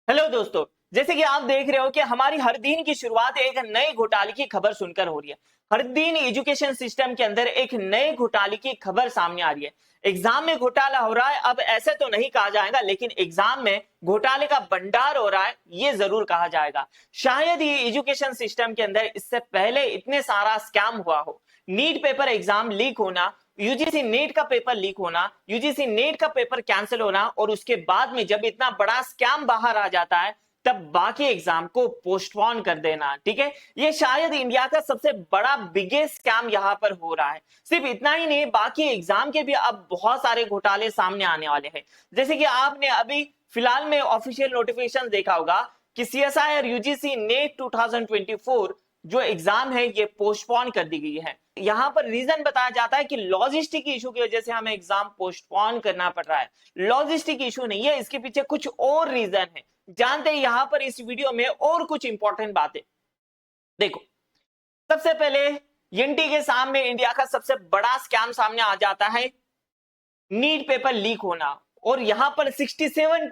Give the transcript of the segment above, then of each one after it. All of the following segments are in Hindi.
हेलो दोस्तों। जैसे कि आप देख रहे हो कि हमारी हर दिन की शुरुआत एक नए घोटाले की खबर सुनकर हो रही है। हर दिन एजुकेशन सिस्टम के अंदर एक नए घोटाले की खबर सामने आ रही है। एग्जाम में घोटाला हो रहा है, अब ऐसे तो नहीं कहा जाएगा, लेकिन एग्जाम में घोटाले का भंडार हो रहा है, ये जरूर कहा जाएगा। शायद ये एजुकेशन सिस्टम के अंदर इससे पहले इतने सारा स्कैम हुआ हो। नीट पेपर एग्जाम लीक होना, यूजीसी नेट का पेपर लीक होना, यूजीसी नेट का पेपर कैंसिल होना, और उसके बाद में जब इतना बड़ा स्कैम बाहर आ जाता है तब बाकी एग्जाम को पोस्टपोन कर देना। ठीक है, ये शायद इंडिया का सबसे बड़ा बिगेस्ट स्कैम यहां पर हो रहा है। सिर्फ इतना ही नहीं, बाकी एग्जाम के भी अब बहुत सारे घोटाले सामने आने वाले हैं। जैसे कि आपने अभी फिलहाल में ऑफिशियल नोटिफिकेशन देखा होगा कि सीएसआई और यूजीसी नेट 2024 जो एग्जाम है ये पोस्टपोन कर दी गई है। यहां पर रीजन बताया जाता है कि लॉजिस्टिक इशू की वजह से हमें एग्जाम पोस्टपोन करना पड़ रहा है। लॉजिस्टिक इशू नहीं है, इसके पीछे कुछ और रीजन है। जानते हैं यहां पर इस वीडियो में और कुछ इंपॉर्टेंट बातें। देखो, सबसे पहले एनटी के सामने इंडिया का सबसे बड़ा स्कैम सामने आ जाता है, नीट पेपर लीक होना। और यहां पर 67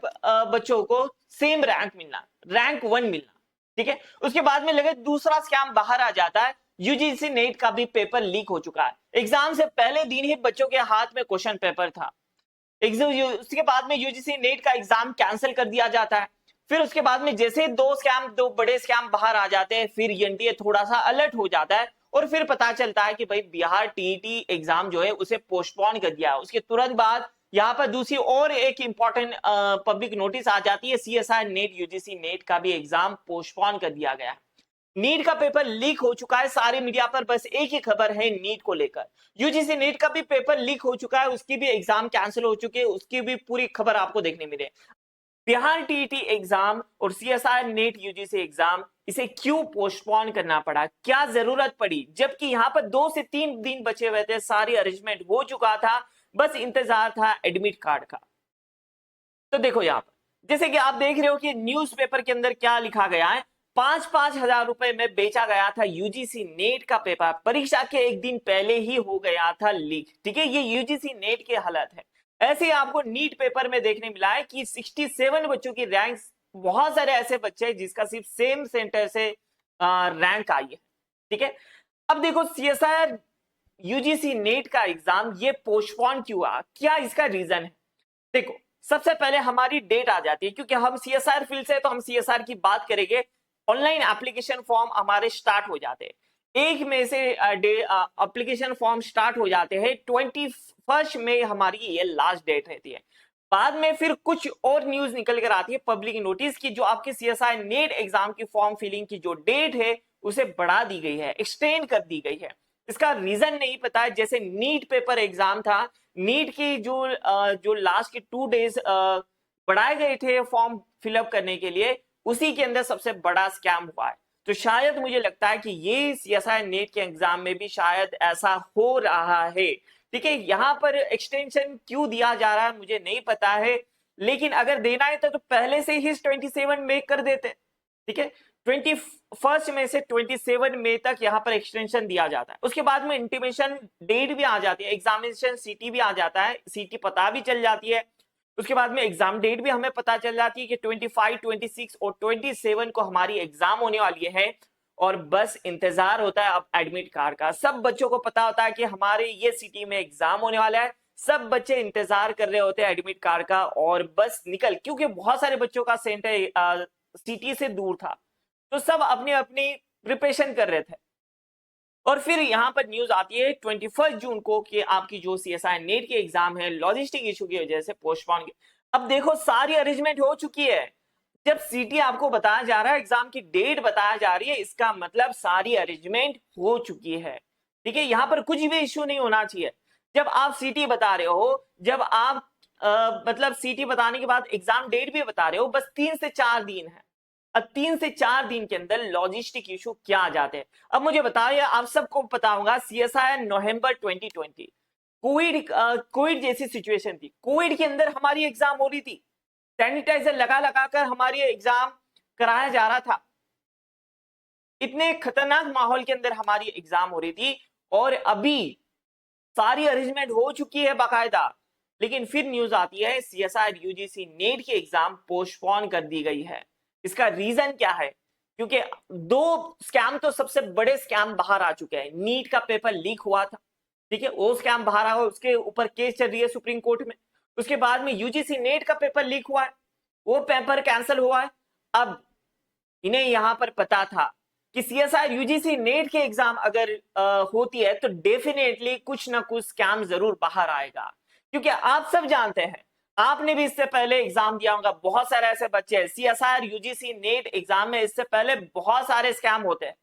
बच्चों को सेम रैंक मिलना, रैंक 1 मिलना। ठीक है, उसके बाद में लगे दूसरा स्कैम बाहर आ जाता है, यूजीसी नेट का भी पेपर लीक हो चुका है। एग्जाम से पहले दिन ही बच्चों के हाथ में क्वेश्चन पेपर था। उसके बाद में यूजीसी नेट का एग्जाम कैंसिल कर दिया जाता है। फिर उसके बाद में जैसे दो बड़े स्कैम बाहर आ जाते हैं, फिर एनटीए थोड़ा सा अलर्ट हो जाता है और फिर पता चलता है कि भाई बिहार टीईटी एग्जाम जो है उसे पोस्टपोन कर दिया। उसके तुरंत बाद यहाँ पर दूसरी और एक इंपॉर्टेंट पब्लिक नोटिस आ जाती है, सीएसआई नेट यूजीसी नेट का भी एग्जाम पोस्टपोन कर दिया गया। नीट का पेपर लीक हो चुका है, सारे मीडिया पर बस एक ही खबर है नीट को लेकर। यूजीसी नीट का भी पेपर लीक हो चुका है, उसकी भी एग्जाम कैंसिल हो चुके हैं, उसकी भी पूरी खबर आपको देखने मिले। बिहार टीईटी एग्जाम और सीएसआई नेट यूजीसी एग्जाम, इसे क्यों पोस्टपोन करना पड़ा, क्या जरूरत पड़ी, जबकि यहां पर 2 से 3 दिन बचे हुए थे, सारी अरेंजमेंट हो चुका था, बस इंतजार था एडमिट कार्ड का। तो देखो यहाँ पर जैसे कि आप देख रहे हो कि न्यूज़पेपर के अंदर क्या लिखा गया है, 5,000 रुपए में बेचा गया था यूजीसी नेट का पेपर, परीक्षा के एक दिन पहले ही हो गया था लीक। ठीक है, ये यूजीसी नेट की हालत है। ऐसे ही आपको नीट पेपर में देखने मिला है कि 67 बच्चों की रैंक, बहुत सारे ऐसे बच्चे हैं जिसका सिर्फ सेम सेंटर से रैंक आई है। ठीक है, अब देखो सीएसआई यूजीसी नेट का एग्जाम ये पोस्टपोन क्यों हुआ, क्या इसका रीजन है। देखो, सबसे पहले हमारी डेट आ जाती है, क्योंकि हम सीएसआर फील्ड से, तो हम सीएसआर की बात करेंगे। ऑनलाइन एप्लीकेशन फॉर्म हमारे स्टार्ट हो जाते हैं 1 मई से। एप्लीकेशन फॉर्म स्टार्ट हो जाते हैं 21 मई, हमारी ये लास्ट डेट रहती है। बाद में फिर कुछ और न्यूज निकल कर आती है, पब्लिक नोटिस की, जो आपके सीएसआई नेट एग्जाम की फॉर्म फिलिंग की जो डेट है उसे बढ़ा दी गई है, एक्सटेंड कर दी गई है। इसका रीजन नहीं पता है। जैसे नीट पेपर एग्जाम था, नीट की जो लास्ट के 2 डेज बढ़ाए गए थे फॉर्म फिलअप करने के लिए, उसी के अंदर सबसे बड़ा स्कैम हुआ है। तो शायद मुझे लगता है कि ये सीएसआई नेट के एग्जाम में भी शायद ऐसा हो रहा है। ठीक है, यहां पर एक्सटेंशन क्यों दिया जा रहा है मुझे नहीं पता है, लेकिन अगर देना है तो पहले से ही 27 मई कर देते। ठीक है, 21 मई से 27 मई तक यहाँ पर एक्सटेंशन दिया जाता है। उसके बाद में इंटीमेशन डेट भी आ जाती है, एग्जामिनेशन सीटी भी आ जाता है, सीटी पता भी चल जाती है। उसके बाद में एग्जाम डेट भी हमें पता चल जाती है कि 25, 26 और 27 को हमारी एग्जाम होने वाली है। और बस इंतजार होता है अब एडमिट कार्ड का। सब बच्चों को पता होता है कि हमारे ये सिटी में एग्जाम होने वाला है, सब बच्चे इंतजार कर रहे होते हैं एडमिट कार्ड का, और बस निकल, क्योंकि बहुत सारे बच्चों का सेंटर सिटी से दूर था, तो सब अपनी अपनी प्रिपरेशन कर रहे थे। और फिर यहां पर न्यूज आती है 21 जून को कि आपकी जो सीएसआई नेट की एग्जाम है लॉजिस्टिक इशू की वजह से पोस्टपोन। अब देखो, सारी अरेंजमेंट हो चुकी है। जब सीटी आपको बताया जा रहा है, एग्जाम की डेट बताया जा रही है, इसका मतलब सारी अरेंजमेंट हो चुकी है। ठीक है, यहां पर कुछ भी इश्यू नहीं होना चाहिए। जब आप सीटी बता रहे हो, जब आप मतलब सीटी बताने के बाद एग्जाम डेट भी बता रहे हो, बस 3 से 4 दिन है। अब 3 से 4 दिन के अंदर लॉजिस्टिक इशू क्या आ जाते हैं। अब मुझे बताइए, आप सबको पता होगा सीएसआई नवंबर 2020 कोविड जैसी सिचुएशन थी, कोविड के अंदर हमारी एग्जाम हो रही थी, सैनिटाइजर लगा लगा कर हमारी एग्जाम कराया जा रहा था। इतने खतरनाक माहौल के अंदर हमारी एग्जाम हो रही थी, और अभी सारी अरेंजमेंट हो चुकी है बाकायदा, लेकिन फिर न्यूज आती है सीएसआर यूजीसी नेट की एग्जाम पोस्टपोन कर दी गई है। इसका रीजन क्या है? क्योंकि दो स्कैम तो सबसे बड़े स्कैम बाहर आ चुके हैं। नीट का पेपर लीक हुआ था, ठीक है, वो स्कैम बाहर आ, उसके ऊपर केस चल रही है सुप्रीम कोर्ट में। उसके बाद में यूजीसी नेट का पेपर लीक हुआ है, वो पेपर कैंसिल हुआ है। अब इन्हें यहां पर पता था कि सीएसआर यूजीसी नेट की एग्जाम अगर होती है तो डेफिनेटली कुछ ना कुछ स्कैम जरूर बाहर आएगा। क्योंकि आप सब जानते हैं, आपने भी इससे पहले एग्जाम दिया होगा, बहुत सारे ऐसे बच्चे हैं सीएसआर यूजीसी नेट एग्जाम में इससे पहले बहुत सारे स्कैम होते हैं।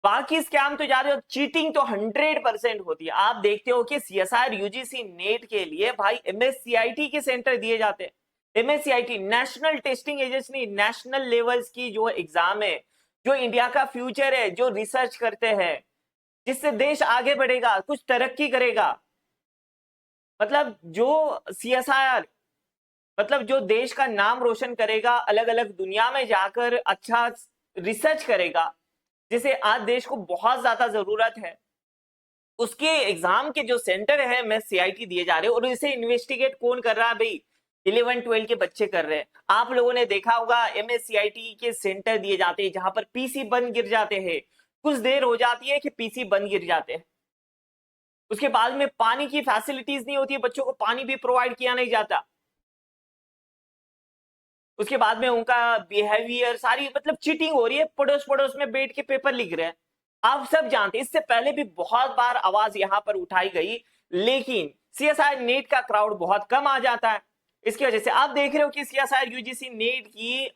बाकी स्कैम तो ज्यादा, चीटिंग तो 100% होती है। आप देखते हो कि सीएसआर यूजीसी नेट के लिए भाई एमएससीआईटी के सेंटर दिए जाते हैं। MS-CIT national testing agency, national levels की जो एग्जाम है, जो इंडिया का फ्यूचर है, जो रिसर्च करते हैं, जिससे देश आगे बढ़ेगा, कुछ तरक्की करेगा। मतलब जो सीएसआर, मतलब जो देश का नाम रोशन करेगा, अलग अलग दुनिया में जाकर अच्छा रिसर्च करेगा, जिसे आज देश को बहुत ज्यादा जरूरत है, उसके एग्जाम के जो सेंटर है मैं सीआईटी दिए जा रहे हैं। और इसे इन्वेस्टिगेट कौन कर रहा है भाई? 11-12 के बच्चे कर रहे हैं। आप लोगों ने देखा होगा एमएससीआईटी के सेंटर दिए जाते हैं जहां पर पीसी बंद गिर जाते हैं, कुछ देर हो जाती है कि पीसी बंद गिर जाते हैं। उसके बाद में पानी की फैसिलिटीज नहीं होती है, बच्चों को पानी भी प्रोवाइड किया नहीं जाता। उसके बाद में उनका बिहेवियर, सारी मतलब चीटिंग हो रही है, पड़ोस पड़ोस में बैठ के पेपर लिख रहे हैं। आप सब जानते हैं, इससे पहले भी बहुत बार आवाज यहां पर उठाई गई, लेकिन सीएसआर नेट का क्राउड बहुत कम आ जाता है। इसकी वजह से आप देख रहे हो कि सीएसआर यूजीसी नेट की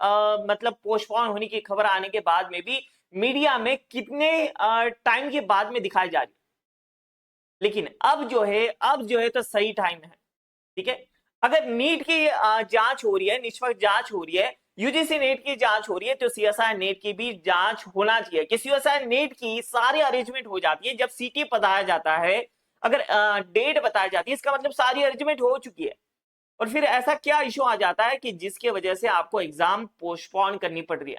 मतलब पोस्टपोन होने की खबर आने के बाद में भी मीडिया में कितने टाइम के बाद में दिखाई जा रही है। लेकिन अब जो है तो सही टाइम है, ठीक है। अगर नीट की जांच हो रही है, निष्पक्ष जांच हो रही है, यूजीसी नेट की जांच हो रही है, तो सीएसआर नेट की भी जांच होना चाहिए कि सीएसआर नेट की सारी अरेंजमेंट हो जाती है। जब सीटी बताया जाता है, अगर डेट बताई जाती है, इसका मतलब सारी अरेंजमेंट हो चुकी है। और फिर ऐसा क्या इशू आ जाता है कि जिसकी वजह से आपको एग्जाम पोस्टपोन करनी पड़ रही है।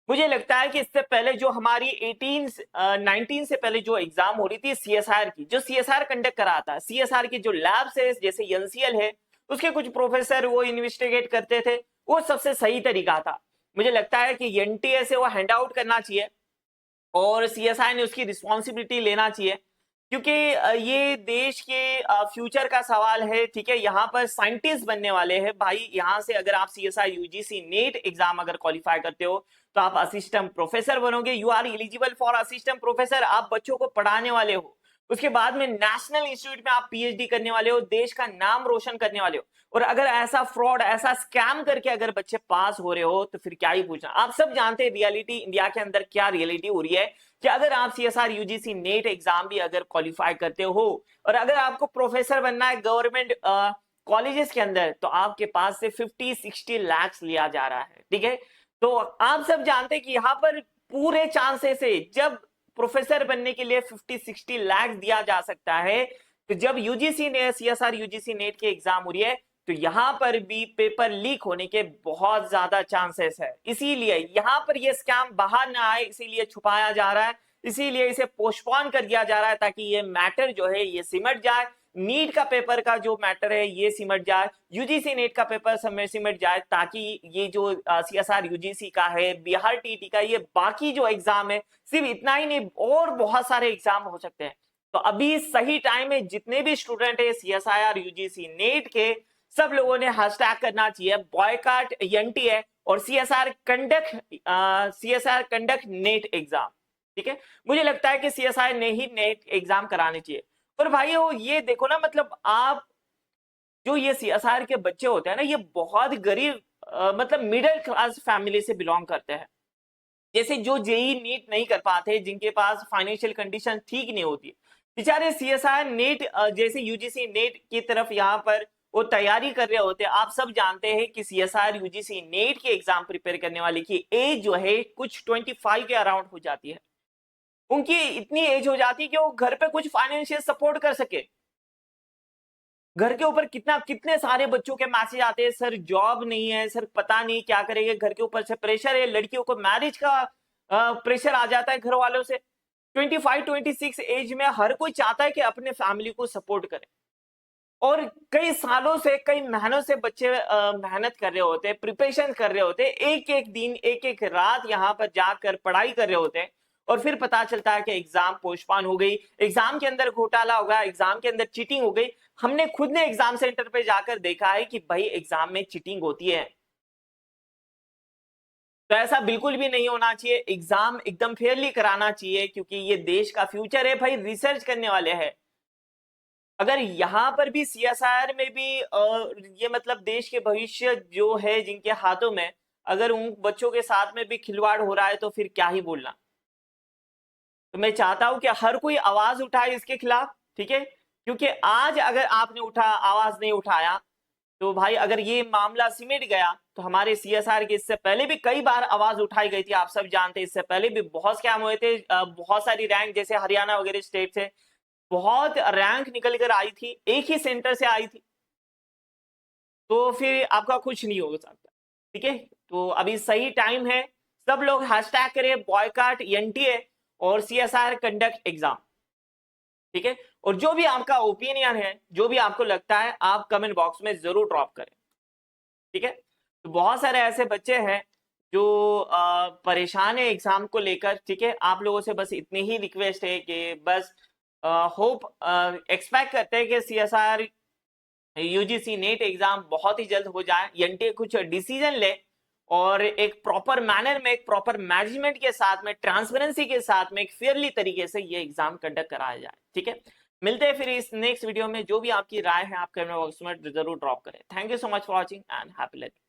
मुझे लगता है कि इससे पहले जो हमारी 19 से पहले जो एग्जाम हो रही थी सीएसआर की, जो सीएसआर कंडक्ट कराता है, सीएसआर की जो लैब्स है जैसे एनसीएल है, उसके कुछ प्रोफेसर वो इन्वेस्टिगेट करते थे, वो सबसे सही तरीका था। मुझे लगता है कि एनटीए से वो हैंड आउट करना चाहिए और सीएसआर ने उसकी रिस्पॉन्सिबिलिटी लेना चाहिए। क्योंकि ये देश के फ्यूचर का सवाल है, ठीक है। यहाँ पर साइंटिस्ट बनने वाले हैं भाई। यहाँ से अगर आप सीएसआर यूजीसी नेट एग्जाम अगर क्वालिफाई करते हो तो आप असिस्टेंट प्रोफेसर बनोगे, you are eligible for assistant professor. आप बच्चों को पढ़ाने वाले हो, उसके बाद में नेशनल इंस्टीट्यूट में आप पीएचडी करने वाले हो, देश का नाम रोशन करने वाले हो। और अगर ऐसा फ्रॉड, ऐसा स्कैम करके अगर बच्चे पास हो रहे हो तो फिर क्या ही पूछना। आप सब जानते हैं रियलिटी इंडिया के अंदर क्या रियलिटी हो रही है कि अगर आप सीएसआर यूजीसी नेट एग्जाम भी अगर क्वालिफाई करते हो और अगर आपको प्रोफेसर बनना है गवर्नमेंट कॉलेजेस के अंदर, तो आपके पास से 50-60 लाख लिया जा रहा है, ठीक है। तो आप सब जानते हैं कि यहाँ पर पूरे चांसेस है, जब प्रोफेसर बनने के लिए 50-60 लाख दिया जा सकता है, तो जब यूजीसी ने सीएसआर यूजीसी नेट की एग्जाम हो रही है तो यहां पर भी पेपर लीक होने के बहुत ज्यादा चांसेस है। इसीलिए यहां पर ये स्कैम बाहर ना आए, इसीलिए छुपाया जा रहा है, इसीलिए इसे पोस्टपोन कर दिया जा रहा है ताकि ये मैटर जो है ये सिमट जाए। नीट का पेपर का जो मैटर है ये सिमट जाए, यूजीसी नेट का पेपर सिमट जाए, ताकि ये जो सीएसआर यूजीसी का है, बिहार टीटी का, ये बाकी जो एग्जाम है, सिर्फ इतना ही नहीं और बहुत सारे एग्जाम हो सकते हैं। तो अभी सही टाइम है, जितने भी स्टूडेंट है सीएसआर यूजीसी नेट के, सब लोगों ने हैशटैग करना चाहिए बॉयकॉट एनटीए और सीएसआर कंडक्ट नेट एग्जाम, ठीक है। मुझे लगता है कि सीएसआर ने ही नेट एग्जाम कराने चाहिए। और भाइयों ये देखो ना, मतलब आप जो ये सीएसआर के बच्चे होते हैं ना, ये बहुत गरीब मतलब मिडिल क्लास फैमिली से बिलोंग करते हैं। जैसे जो जेई नीट नहीं कर पाते, जिनके पास फाइनेंशियल कंडीशन ठीक नहीं होती, बेचारे सीएसआर नेट जैसे यूजीसी नेट की तरफ यहाँ पर वो तैयारी कर रहे होते हैं। आप सब जानते हैं कि सीएसआर यूजीसी नेट की एग्जाम प्रिपेयर करने वाले की एज जो है कुछ 25 के अराउंड हो जाती है। उनकी इतनी एज हो जाती है कि वो घर पे कुछ फाइनेंशियल सपोर्ट कर सके। घर के ऊपर कितने सारे बच्चों के मैसेज आते हैं, सर जॉब नहीं है, सर पता नहीं क्या करेंगे, घर के ऊपर से प्रेशर है, लड़कियों को मैरिज का प्रेशर आ जाता है घर वालों से। 25-26 एज में हर कोई चाहता है कि अपने फैमिली को सपोर्ट करे, और कई सालों से, कई महीनों से बच्चे मेहनत कर रहे होते हैं, प्रिपरेशन कर रहे होते हैं, एक एक दिन, एक एक रात यहाँ पर जाकर पढ़ाई कर रहे होते हैं, और फिर पता चलता है कि एग्जाम पोस्टपोन हो गई, एग्जाम के अंदर घोटाला हो गया, एग्जाम के अंदर चीटिंग हो गई। हमने खुद ने एग्जाम सेंटर पे जाकर देखा है कि भाई एग्जाम में चीटिंग होती है। तो ऐसा बिल्कुल भी नहीं होना चाहिए, एग्जाम एकदम फेयरली कराना चाहिए, क्योंकि ये देश का फ्यूचर है भाई, रिसर्च करने वाले हैं। अगर यहाँ पर भी सीएसआईआर में भी ये मतलब देश के भविष्य जो है जिनके हाथों में, अगर उन बच्चों के साथ में भी खिलवाड़ हो रहा है तो फिर क्या ही बोलना। तो मैं चाहता हूं कि हर कोई आवाज उठाए इसके खिलाफ, ठीक है, क्योंकि आज अगर आपने आवाज नहीं उठाया तो भाई अगर ये मामला सिमट गया तो हमारे सीएसआर के इससे पहले भी कई बार आवाज उठाई गई थी, आप सब जानते हैं, इससे पहले भी बहुत स्कैम हुए थे, बहुत सारी रैंक जैसे हरियाणा वगैरह स्टेट से बहुत रैंक निकल कर आई थी, एक ही सेंटर से आई थी, तो फिर आपका कुछ नहीं हो सकता, ठीक है। तो अभी सही टाइम है, सब लोग हैशटैग करें बॉयकॉट एनटीए और सीएसआर कंडक्ट एग्जाम, ठीक है। और जो भी आपका ओपिनियन है, जो भी आपको लगता है, आप कमेंट बॉक्स में जरूर ड्रॉप करें, ठीक है। तो बहुत सारे ऐसे बच्चे हैं जो परेशान है एग्जाम को लेकर, ठीक है। आप लोगों से बस इतनी ही रिक्वेस्ट है कि बस होप एक्सपेक्ट करते हैं कि सीएसआर यूजीसी नेट एग्जाम बहुत ही जल्द हो जाए, एनटीए कुछ डिसीजन ले और एक प्रॉपर मैनर में, एक प्रॉपर मैनेजमेंट के साथ में, ट्रांसपेरेंसी के साथ में, एक फेयरली तरीके से ये एग्जाम कंडक्ट कराया जाए, ठीक है। मिलते हैं फिर इस नेक्स्ट वीडियो में। जो भी आपकी राय है आप कमेंट बॉक्स में जरूर ड्रॉप करें। Thank you so much for watching and happy learning.